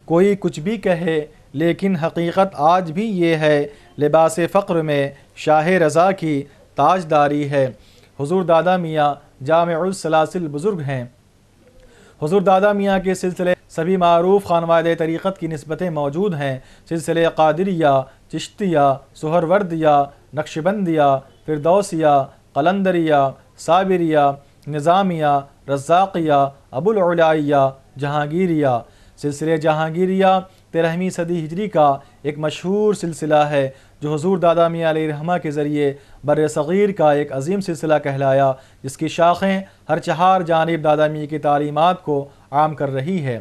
کوئی کچھ بھی کہے لیکن حقیقت آج بھی یہ ہے، لباس فقر میں شاہ رضا کی تاجداری ہے۔ حضور دادا میاں جامع السلاسل بزرگ ہیں۔ حضور دادا میاں کے سلسلے سبھی معروف خانوادہ طریقت کی نسبتیں موجود ہیں۔ سلسلے قادریہ، چشتیہ، سہروردیہ، نقشبندیہ، فردوسیہ، قلندریہ، صابریہ، نظامیہ، رزاقیہ، ابوالعلائیہ، جہانگیریہ۔ سلسلے جہانگیریہ 13ویں صدی ہجری کا ایک مشہور سلسلہ ہے جو حضور دادا میاں علیہ الرحمہ کے ذریعے بر صغیر کا ایک عظیم سلسلہ کہلایا، جس کی شاخیں ہر چہار جانب دادا میاں کی تعلیمات کو عام کر رہی ہے۔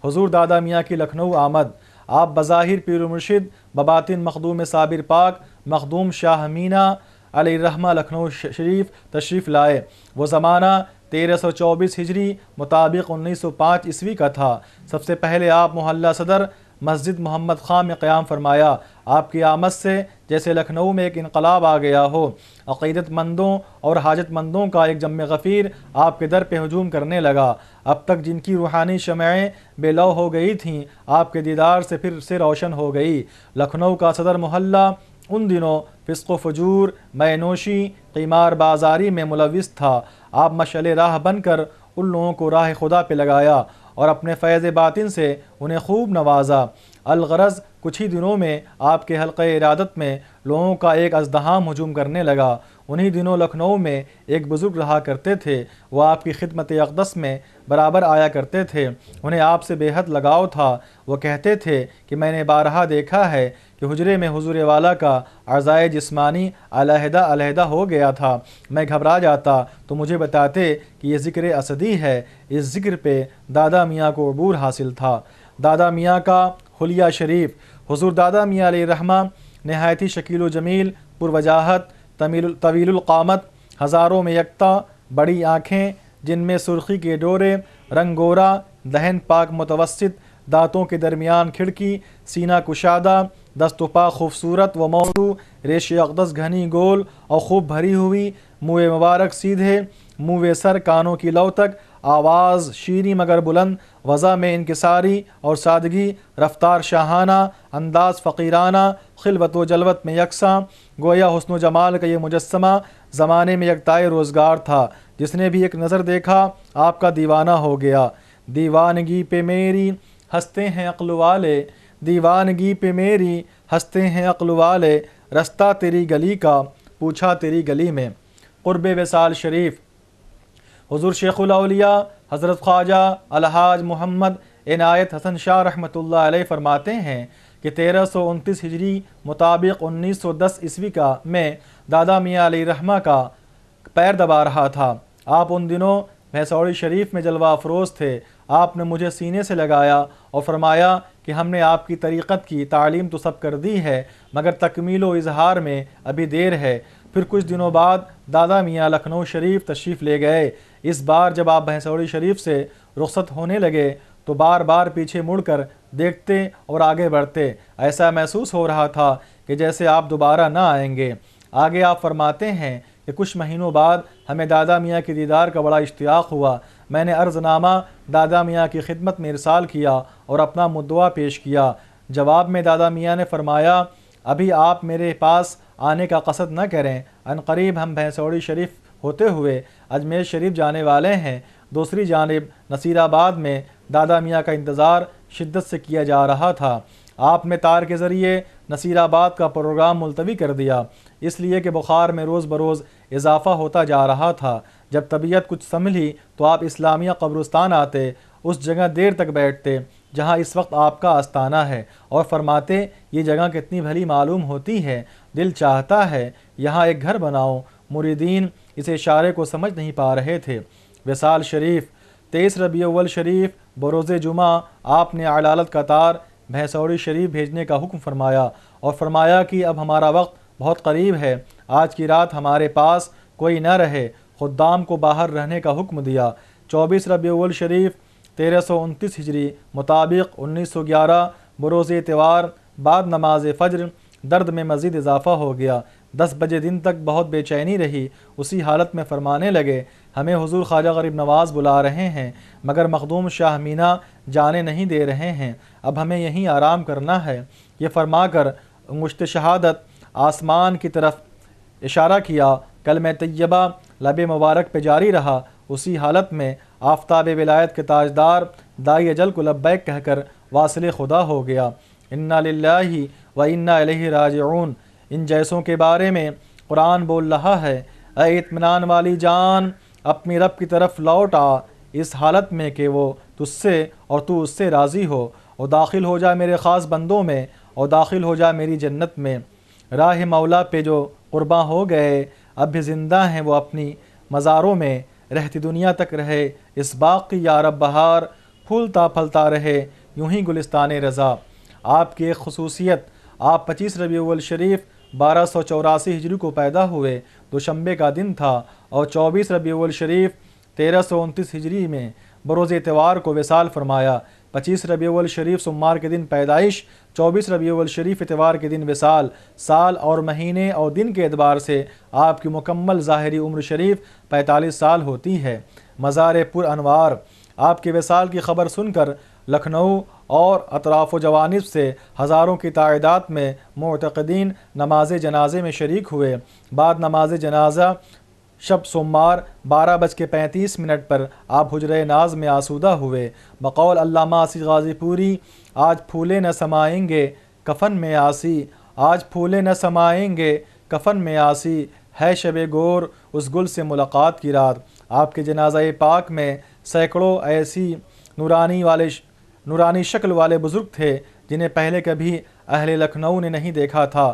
حضور دادا میاں کی لکھنؤ آمد۔ آپ بظاہر پیر و مرشد، بباطن مخدوم صابر پاک مخدوم شاہ مینا علیہ الرحمہ لکھنؤ شریف تشریف لائے۔ وہ زمانہ 1324 ہجری مطابق 1905 عیسوی کا تھا۔ سب سے پہلے آپ محلہ صدر مسجد محمد خان میں قیام فرمایا۔ آپ کی آمد سے جیسے لکھنؤ میں ایک انقلاب آ گیا ہو۔ عقیدت مندوں اور حاجت مندوں کا ایک جم غفیر آپ کے در پہ ہجوم کرنے لگا۔ اب تک جن کی روحانی شمعیں بے لو ہو گئی تھیں، آپ کے دیدار سے پھر سے روشن ہو گئی۔ لکھنؤ کا صدر محلہ ان دنوں فسق و فجور، مے نوشی، قمار بازاری میں ملوث تھا۔ آپ مشعل راہ بن کر ان لوگوں کو راہ خدا پہ لگایا اور اپنے فیض باطن سے انہیں خوب نوازا۔ الغرض کچھ ہی دنوں میں آپ کے حلقہ ارادت میں لوگوں کا ایک ازدحام ہجوم کرنے لگا۔ انہی دنوں لکھنؤ میں ایک بزرگ رہا کرتے تھے۔ وہ آپ کی خدمت اقدس میں برابر آیا کرتے تھے۔ انہیں آپ سے بے حد لگاؤ تھا۔ وہ کہتے تھے کہ میں نے بارہا دیکھا ہے کہ حجرے میں حضور والا کا اعضائے جسمانی علیحدہ علیحدہ ہو گیا تھا۔ میں گھبرا جاتا تو مجھے بتاتے کہ یہ ذکر اسدی ہے۔ اس ذکر پہ دادا میاں کو عبور حاصل تھا۔ دادا میاں کا حلیہ شریف۔ حضور دادا میاں علیہ الرحمہ نہایت ہی شکیل و جمیل، پروجاہت، طویل القامت، ہزاروں میں یکتا، بڑی آنکھیں جن میں سرخی کے ڈورے، رنگ گورا، دہن پاک متوسط، دانتوں کے درمیان کھڑکی، سینہ کشادہ، دست و پا خوبصورت و موضوع، ریش اقدس گھنی گول اور خوب بھری ہوئی، منہ مبارک سیدھے، منہ سر کانوں کی لو تک، آواز شیریں مگر بلند، وضع میں انکساری اور سادگی، رفتار شاہانہ، انداز فقیرانہ، خلوت و جلوت میں یکساں، گویا حسن و جمال کا یہ مجسمہ زمانے میں یکتائے روزگار تھا۔ جس نے بھی ایک نظر دیکھا آپ کا دیوانہ ہو گیا۔ دیوانگی پہ میری ہنستے ہیں عقل والے، دیوانگی پہ میری ہنستے ہیں عقل والے، رستہ تیری گلی کا پوچھا تیری گلی میں۔ قرب وصال شریف۔ حضور شیخ الاولیاء حضرت خواجہ الحاج محمد عنایت حسن شاہ رحمۃ اللہ علیہ فرماتے ہیں کہ 1329 ہجری مطابق 1910 عیسوی کا میں دادا میاں علیہ الرحمہ کا پیر دبا رہا تھا۔ آپ ان دنوں بھیسوڑی شریف میں جلوہ افروز تھے۔ آپ نے مجھے سینے سے لگایا اور فرمایا کہ ہم نے آپ کی طریقت کی تعلیم تو سب کر دی ہے، مگر تکمیل و اظہار میں ابھی دیر ہے۔ پھر کچھ دنوں بعد دادا میاں لکھنؤ شریف تشریف لے گئے۔ اس بار جب آپ بھیسوڑی شریف سے رخصت ہونے لگے تو بار بار پیچھے مڑ کر دیکھتے اور آگے بڑھتے۔ ایسا محسوس ہو رہا تھا کہ جیسے آپ دوبارہ نہ آئیں گے۔ آگے آپ فرماتے ہیں کہ کچھ مہینوں بعد ہمیں دادا میاں کی دیدار کا بڑا اشتیاق ہوا۔ میں نے عرض نامہ دادا میاں کی خدمت میں ارسال کیا اور اپنا مدعا پیش کیا۔ جواب میں دادا میاں نے فرمایا، ابھی آپ میرے پاس آنے کا قصد نہ کریں، عنقریب ہم بھیسوڑی شریف ہوتے ہوئے اجمیر شریف جانے والے ہیں۔ دوسری جانب نصیر آباد میں دادا میاں کا انتظار شدت سے کیا جا رہا تھا۔ آپ نے تار کے ذریعے نصیر آباد کا پروگرام ملتوی کر دیا، اس لیے کہ بخار میں روز بروز اضافہ ہوتا جا رہا تھا۔ جب طبیعت کچھ سنبھلی تو آپ اسلامیہ قبرستان آتے، اس جگہ دیر تک بیٹھتے جہاں اس وقت آپ کا آستانہ ہے، اور فرماتے یہ جگہ کتنی بھلی معلوم ہوتی ہے، دل چاہتا ہے یہاں ایک گھر بناؤ۔ مریدین اس اشارے کو سمجھ نہیں پا رہے تھے۔ وصال شریف۔ 23 ربیع الاول شریف بروز جمعہ آپ نے علالت کا تار بھیسوڑی شریف بھیجنے کا حکم فرمایا اور فرمایا کہ اب ہمارا وقت بہت قریب ہے، آج کی رات ہمارے پاس کوئی نہ رہے۔ خدام کو باہر رہنے کا حکم دیا۔ 24 ربیع الاول شریف 1329 ہجری مطابق 1911 بروز اتوار بعد نماز فجر درد میں مزید اضافہ ہو گیا۔ 10 بجے دن تک بہت بے چینی رہی۔ اسی حالت میں فرمانے لگے ہمیں حضور خواجہ غریب نواز بلا رہے ہیں، مگر مخدوم شاہ مینا جانے نہیں دے رہے ہیں، اب ہمیں یہیں آرام کرنا ہے۔ یہ فرما کر انگشت شہادت آسمان کی طرف اشارہ کیا۔ کلمہ طیبہ لب مبارک پہ جاری رہا۔ اسی حالت میں آفتاب ولایت کے تاجدار دائی اجل کو لبیک کہہ کر واصل خدا ہو گیا۔ انا للہ و انا الیہ راجعون۔ ان جیسوں کے بارے میں قرآن بول رہا ہے، اے اطمینان والی جان اپنی رب کی طرف لوٹ آ، اس حالت میں کہ وہ تجھ سے اور تو اس سے راضی ہو، اور داخل ہو جا میرے خاص بندوں میں، اور داخل ہو جا میری جنت میں۔ راہ مولا پہ جو قرباں ہو گئے اب بھی زندہ ہیں وہ اپنی مزاروں میں، رہتی دنیا تک رہے اس باغ کی یا رب بہار، پھولتا پھلتا رہے یوں ہی گلستان رضا۔ آپ کی ایک خصوصیت، آپ 25 ربیع الاول شریف 1284 ہجری کو پیدا ہوئے، دوشنبے کا دن تھا، اور 24 ربیع الاول شریف 1329 ہجری میں بروز اتوار کو وصال فرمایا۔ 25 ربیع الاول شریف سمار کے دن پیدائش، 24 ربیع الاول شریف اتوار کے دن وصال۔ سال اور مہینے اور دن کے اعتبار سے آپ کی مکمل ظاہری عمر شریف 45 سال ہوتی ہے۔ مزار پر انوار۔ آپ کے وصال کی خبر سن کر لکھنؤ اور اطراف و جوانب سے ہزاروں کی تعداد میں معتقدین نماز جنازے میں شریک ہوئے۔ بعد نماز جنازہ شب سوموار 12:35 پر آپ حجرہ ناز میں آسودہ ہوئے۔ بقول علامہ آصی غازی پوری، آج پھولے نہ سمائیں گے کفن میں آسی، آج پھولے نہ سمائیں گے کفن میں آسی، ہے شب گور اس گل سے ملاقات کی رات۔ آپ کے جنازہ پاک میں سینکڑوں ایسی نورانی شکل والے بزرگ تھے جنہیں پہلے کبھی اہل لکھنؤ نے نہیں دیکھا تھا۔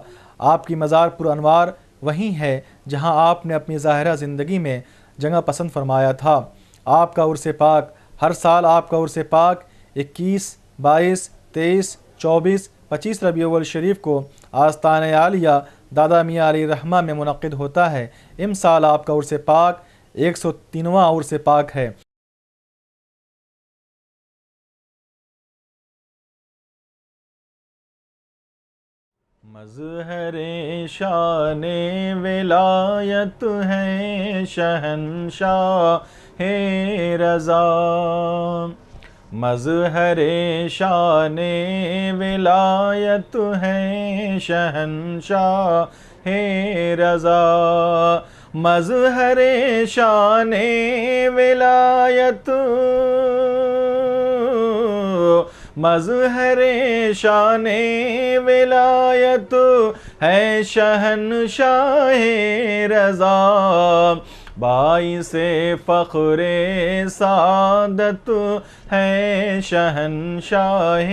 آپ کی مزار پر انوار وہیں ہے جہاں آپ نے اپنی ظاہرہ زندگی میں جگہ پسند فرمایا تھا۔ آپ کا عرس پاک، ہر سال آپ کا عرس پاک 21، 22، 23، 24، 25 ربیع الاول شریف کو آستان عالیہ دادا میاں علی رحمہ میں منعقد ہوتا ہے۔ سال آپ کا عرس پاک 103واں عرس پاک ہے۔ مظہر شان ولایت ہے شہنشاہ رضا، مظہر شان ولایت ہے شہنشاہ رضا، مظہر شان ولایت، مظہر شان ولایت ہے شہنشاہ رضا، باعث فخر سعادت ہے شہنشاہ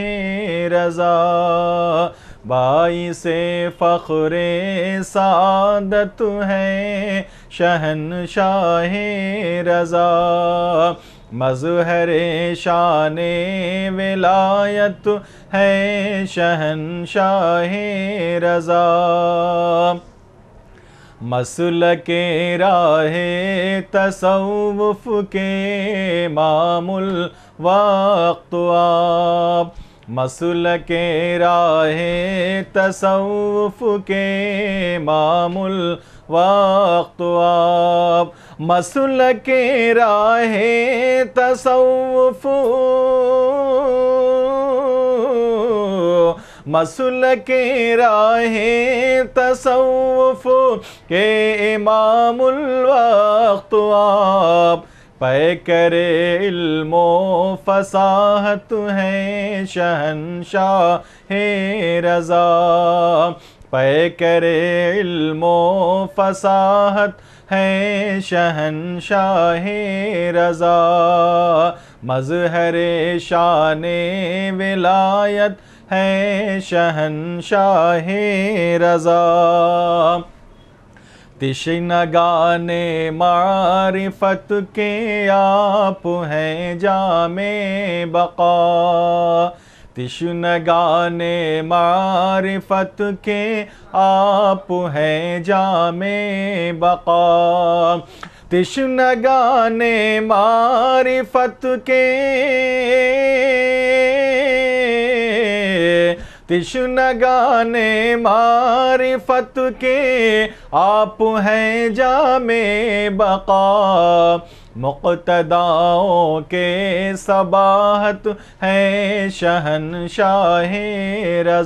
رضا، باعث فخر سعادت ہے شہنشاہ رضا، مظہر شان ولایت ہے شہنشاہ رضا، مسلک راہ تصوف کے امام الوقت آپ، مسلک راہ تصوف کے امام الوقت آپ، مسلک راہ تصوف، مسلک راہ تصوف کے امام الوقت آپ، پیکر علم و فصاحت ہے شہنشاہ رضا، پیکر علم و فصاحت ہے شہنشاہ رضا، مظہر شان ولایت ہے شہنشاہ رضا، تشنگان معرفت کے آپ ہیں جام بقا، تشنگان معرفت کے آپ ہیں جام بقا، تشنگان معرفت کے تشنگان معرفت کے آپ ہیں جام بقا، مقتداؤں کے صباحت ہیں شہنشاہ رضا۔